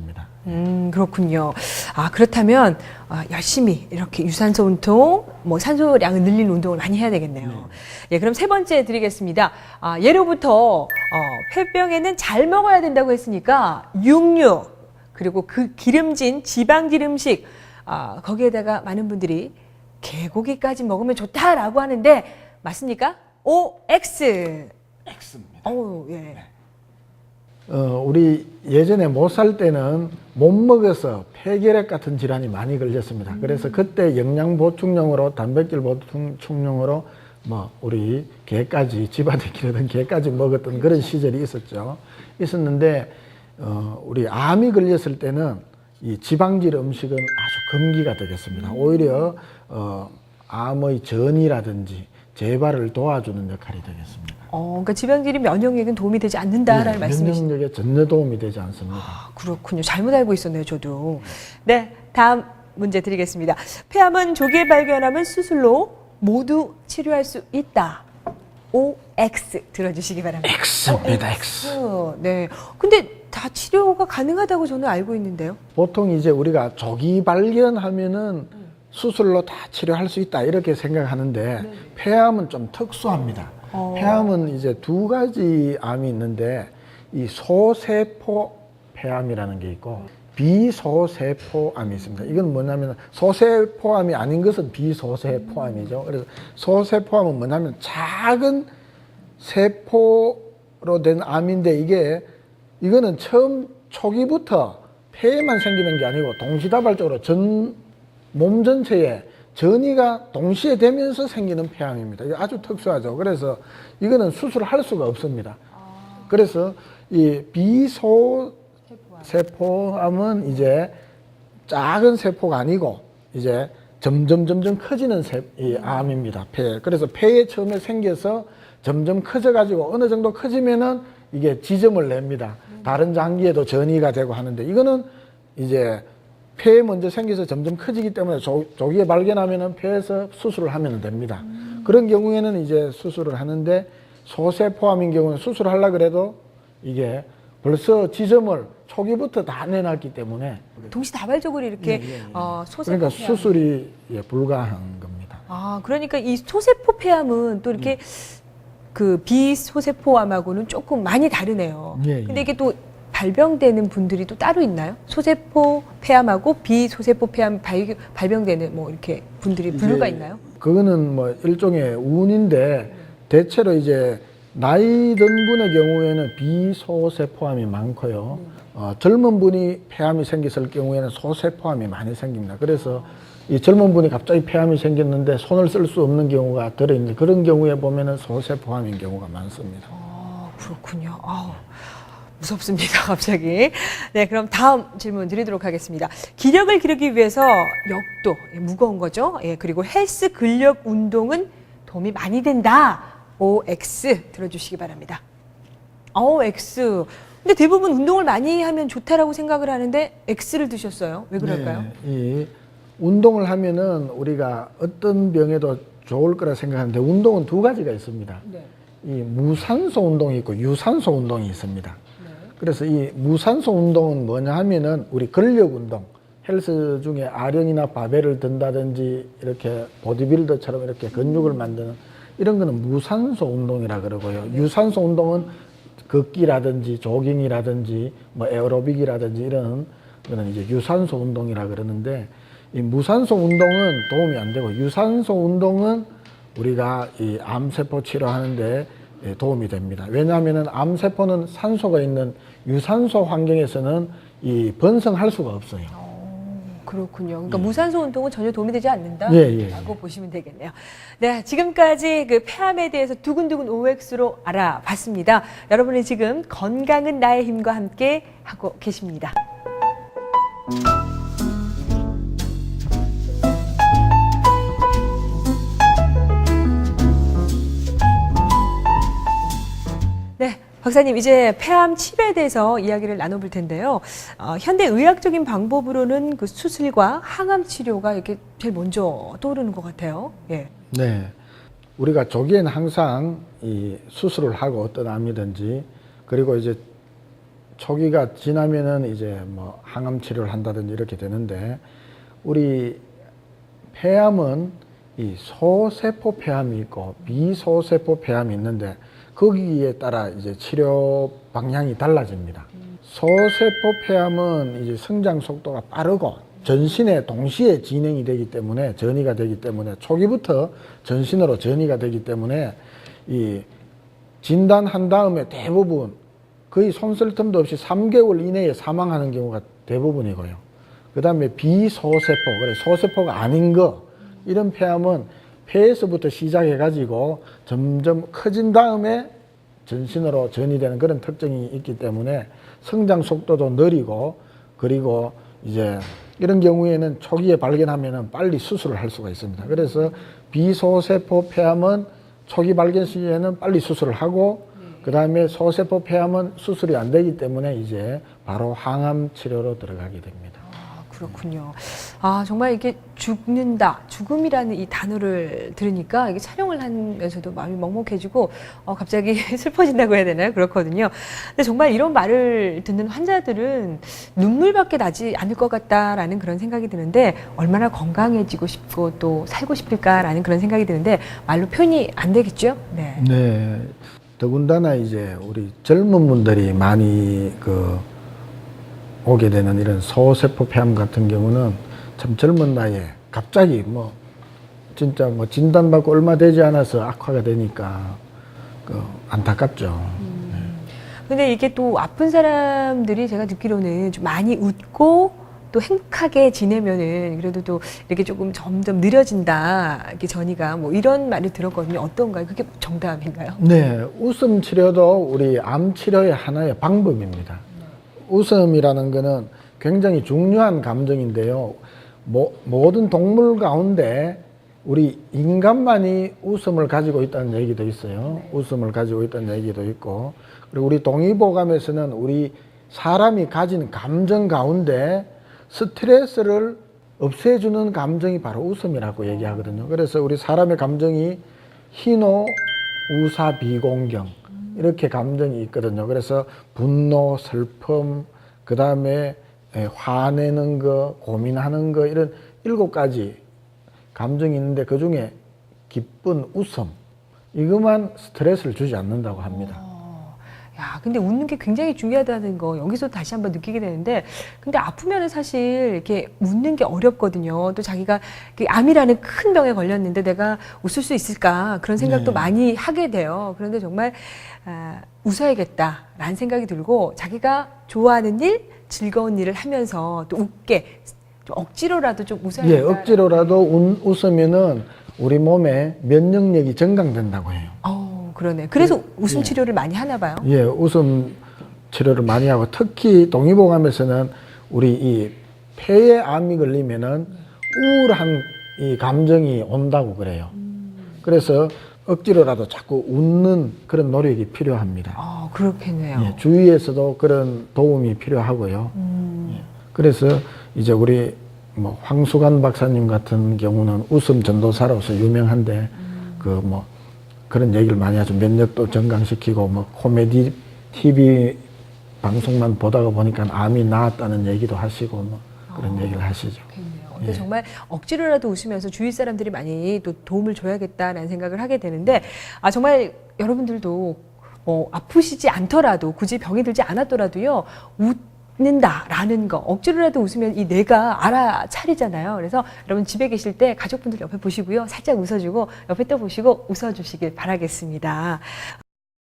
않습니다. 그렇군요. 그렇다면 열심히 이렇게 유산소 운동, 뭐 산소량을 늘리는 운동을 많이 해야 되겠네요. 네. 예, 그럼 세 번째 드리겠습니다. 예로부터 폐병에는 잘 먹어야 된다고 했으니까 육류 그리고 그 기름진 지방질 음식 거기에다가 많은 분들이 개고기까지 먹으면 좋다라고 하는데 맞습니까? OX. X입니다. 예. 네. 우리 예전에 못 살 때는 못 먹어서 폐결핵 같은 질환이 많이 걸렸습니다. 그래서 그때 영양 보충용으로 단백질 보충용으로 뭐 우리 게까지 집안에 기르던 게까지 먹었던 그런 시절이 있었는데 우리 암이 걸렸을 때는 이 지방질 음식은 아주 금기가 되겠습니다. 오히려 암의 전이라든지 재발을 도와주는 역할이 되겠습니다. 그러니까 지방질이 면역력에 도움이 되지 않는다라는 말씀이시죠? 면역력에 전혀 도움이 되지 않습니다. 그렇군요. 잘못 알고 있었네요, 저도. 네, 다음 문제 드리겠습니다. 폐암은 조기에 발견하면 수술로 모두 치료할 수 있다. OX 들어주시기 바랍니다. X입니다. X. 네. 근데 다 치료가 가능하다고 저는 알고 있는데요. 보통 이제 우리가 조기 발견하면은 수술로 다 치료할 수 있다 이렇게 생각하는데 폐암은 좀 특수합니다. 폐암은 이제 두 가지 암이 있는데 이 소세포 폐암이라는 게 있고 비소세포암이 있습니다. 이건 뭐냐면 소세포암이 아닌 것은 비소세포암이죠. 그래서 소세포암은 뭐냐면 작은 세포로 된 암인데 이거는 처음 초기부터 폐에만 생기는 게 아니고 동시다발적으로 몸 전체에 전이가 동시에 되면서 생기는 폐암입니다. 이게 아주 특수하죠. 그래서 이거는 수술할 수가 없습니다. 그래서 이 비소세포암은 이제 작은 세포가 아니고 이제 점점 커지는 이 암입니다. 폐. 그래서 폐에 처음에 생겨서 점점 커져가지고 어느 정도 커지면은 이게 지점을 냅니다. 다른 장기에도 전이가 되고 하는데 이거는 이제 폐에 먼저 생겨서 점점 커지기 때문에 조기에 발견하면은 폐에서 수술을 하면 됩니다. 그런 경우에는 이제 수술을 하는데 소세포암인 경우는 수술을 하려고 그래도 이게 벌써 지점을 초기부터 다 내놨기 때문에 동시다발적으로 이렇게 소세포 그러니까 폐암. 수술이 불가한 겁니다. 그러니까 이 소세포 폐암은 또 이렇게 그 비소세포암하고는 조금 많이 다르네요. 근데 이게 또 발병되는 분들이 또 따로 있나요? 소세포 폐암하고 비소세포 폐암 발병되는 뭐 이렇게 분들이 분류가 있나요? 그거는 뭐 일종의 운인데 대체로 이제 나이 든 분의 경우에는 비소세포암이 많고요. 젊은 분이 폐암이 생겼을 경우에는 소세포암이 많이 생깁니다. 그래서 이 젊은 분이 갑자기 폐암이 생겼는데 손을 쓸 수 없는 경우가 들어있는데 그런 경우에 보면은 소세포암인 경우가 많습니다. 그렇군요. 무섭습니다, 갑자기. 네, 그럼 다음 질문 드리도록 하겠습니다. 기력을 기르기 위해서 역도, 무거운 거죠. 그리고 헬스 근력 운동은 도움이 많이 된다. OX 들어주시기 바랍니다. X. 근데 대부분 운동을 많이 하면 좋다라고 생각을 하는데 X를 드셨어요. 왜 그럴까요? 네, 이 운동을 하면은 우리가 어떤 병에도 좋을 거라 생각하는데 운동은 두 가지가 있습니다. 이 무산소 운동이 있고 유산소 운동이 있습니다. 그래서 이 무산소 운동은 뭐냐 하면은 우리 근력 운동, 헬스 중에 아령이나 바벨을 든다든지 이렇게 보디빌더처럼 이렇게 근육을 만드는 이런 거는 무산소 운동이라 그러고요. 유산소 운동은 걷기라든지 조깅이라든지 뭐 에어로빅이라든지 이런 거는 이제 유산소 운동이라 그러는데 이 무산소 운동은 도움이 안 되고 유산소 운동은 우리가 이 암세포 치료하는데 도움이 됩니다. 왜냐하면은 암세포는 산소가 있는 유산소 환경에서는 이 번성할 수가 없어요. 그렇군요. 그러니까 무산소 운동은 전혀 도움이 되지 않는다? 라고 보시면 되겠네요. 네, 지금까지 그 폐암에 대해서 두근두근 OX로 알아봤습니다. 여러분은 지금 건강은 나의 힘과 함께 하고 계십니다. 네, 박사님 이제 폐암 치료에 대해서 이야기를 나눠볼 텐데요. 현대 의학적인 방법으로는 그 수술과 항암 치료가 이렇게 제일 먼저 떠오르는 것 같아요. 예. 네, 우리가 조기에는 항상 이 수술을 하고 어떤 암이든지 그리고 이제 초기가 지나면은 이제 뭐 항암 치료를 한다든지 이렇게 되는데, 우리 폐암은 이 소세포 폐암이 있고 비소세포 폐암이 있는데, 거기에 따라 이제 치료 방향이 달라집니다. 소세포 폐암은 이제 성장 속도가 빠르고 전신에 동시에 진행이 되기 때문에, 전이가 되기 때문에, 초기부터 전신으로 전이가 되기 때문에 이 진단한 다음에 대부분 거의 손쓸 틈도 없이 3개월 이내에 사망하는 경우가 대부분이고요. 그 다음에 비소세포, 그래 소세포가 아닌 거, 이런 폐암은 폐에서부터 시작해가지고 점점 커진 다음에 전신으로 전이되는 그런 특징이 있기 때문에 성장 속도도 느리고, 그리고 이제 이런 경우에는 초기에 발견하면 빨리 수술을 할 수가 있습니다. 그래서 비소세포 폐암은 초기 발견 시에는 빨리 수술을 하고, 그 다음에 소세포 폐암은 수술이 안 되기 때문에 이제 바로 항암 치료로 들어가게 됩니다. 그렇군요. 아, 정말 이게 죽는다, 죽음이라는 이 단어를 들으니까 이게 촬영을 하면서도 마음이 먹먹해지고, 갑자기 슬퍼진다고 해야 되나요? 그렇거든요. 근데 정말 이런 말을 듣는 환자들은 눈물밖에 나지 않을 것 같다라는 그런 생각이 드는데, 얼마나 건강해지고 싶고 또 살고 싶을까라는 그런 생각이 드는데, 말로 표현이 안 되겠죠? 네. 네. 더군다나 이제 우리 젊은 분들이 많이 오게 되는 이런 소세포 폐암 같은 경우는 참 젊은 나이에 갑자기 뭐 진짜 뭐 진단받고 얼마 되지 않아서 악화가 되니까 안타깝죠. 근데 이게 또 아픈 사람들이 제가 듣기로는 좀 많이 웃고 또 행복하게 지내면은 그래도 또 이렇게 조금 점점 느려진다, 이렇게 전이가, 뭐 이런 말을 들었거든요. 어떤가요? 그게 정답인가요? 네, 웃음 치료도 우리 암 치료의 하나의 방법입니다. 웃음이라는 거는 굉장히 중요한 감정인데요. 모든 동물 가운데 우리 인간만이 웃음을 가지고 있다는 얘기도 있어요. 웃음을 가지고 있다는 얘기도 있고, 그리고 우리 동의보감에서는 우리 사람이 가진 감정 가운데 스트레스를 없애주는 감정이 바로 웃음이라고 얘기하거든요. 그래서 우리 사람의 감정이 희노, 우사, 비공경, 이렇게 감정이 있거든요. 그래서 분노, 슬픔, 그 다음에 화내는 거, 고민하는 거, 이런 7가지 감정이 있는데, 그 중에 기쁜 웃음, 이것만 스트레스를 주지 않는다고 합니다. 야, 근데 웃는 게 굉장히 중요하다는 거 여기서 다시 한번 느끼게 되는데, 근데 아프면은 사실 이렇게 웃는 게 어렵거든요. 또 자기가 암이라는 큰 병에 걸렸는데 내가 웃을 수 있을까, 그런 생각도 네. 많이 하게 돼요. 그런데 정말 웃어야겠다라는 생각이 들고, 자기가 좋아하는 일, 즐거운 일을 하면서 또 웃게, 좀 억지로라도 좀 웃어야겠다. 예, 억지로라도 웃으면은 우리 몸의 면역력이 증강된다고 해요. 그러네. 그래서 웃음 치료를 많이 하나 봐요. 예, 웃음 치료를 많이 하고, 특히 동의보감에서는 우리 이 폐에 암이 걸리면은 우울한 이 감정이 온다고 그래요. 그래서 억지로라도 자꾸 웃는 그런 노력이 필요합니다. 그렇겠네요. 예, 주위에서도 그런 도움이 필요하고요. 예, 그래서 이제 우리 뭐 황수관 박사님 같은 경우는 웃음 전도사로서 유명한데, 그런 얘기를 많이 하죠. 면역도 증강시키고, 뭐 코미디 TV 방송만 보다가 보니까 암이 나았다는 얘기도 하시고, 뭐 그런 얘기를 하시죠. 근데 정말 억지로라도 웃으면서 주위 사람들이 많이 또 도움을 줘야겠다라는 생각을 하게 되는데, 정말 여러분들도 아프시지 않더라도, 굳이 병이 들지 않았더라도요, 웃는다라는 거, 억지로라도 웃으면 이 뇌가 알아차리잖아요. 그래서 여러분 집에 계실 때 가족분들 옆에 보시고요, 살짝 웃어주고 옆에 또 보시고 웃어주시길 바라겠습니다.